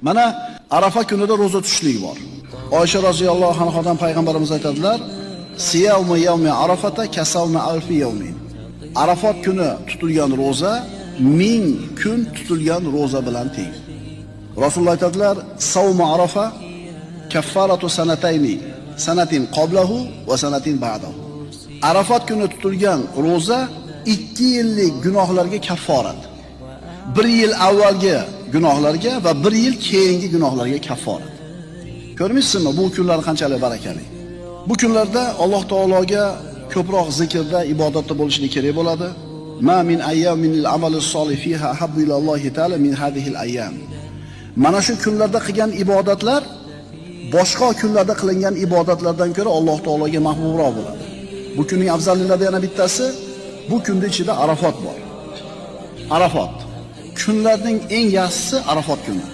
Mana Arafa kunida roza tutishlik bor. Oysha roziyallohu anhodan payg'ambarimiz aytadilar: "Siyawmu yawmi Arafata kasawmi alfi yawmin." Arafat kuni tutilgan roza 1000 kun tutilgan roza bilan teng. Rasululloh aytadilar: "Savmu Arafa kaffaratu sanatayni, sanatin qablahu va sanatin ba'dahu." Arafat kuni tutilgan roza 2 yillik gunohlarga kafforat. 1 yil avvalgi gunohlarga va 1 yil keyingi gunohlarga kafforat. Ko'rmaysizmi bu kunlar qanchalik barakali? Bu kunlarda Alloh taologa ko'proq zikrda, ibodatda bo'lishlik kerak bo'ladi. Ma min ayyaminil amalis solih fiha habbu ilallohi ta'ala min hadhihi al-ayyam. Mana shu kunlarda qilgan ibodatlar boshqa kunlarda qilingan ibodatlardan ko'ra Alloh taologa mahbubroq bo'ladi. Bu kunning afzalliklaridan yana bittasi, bu kunda ichida Arafat bor. Arafat kunlarning eng yaxshisi Arafat kuni.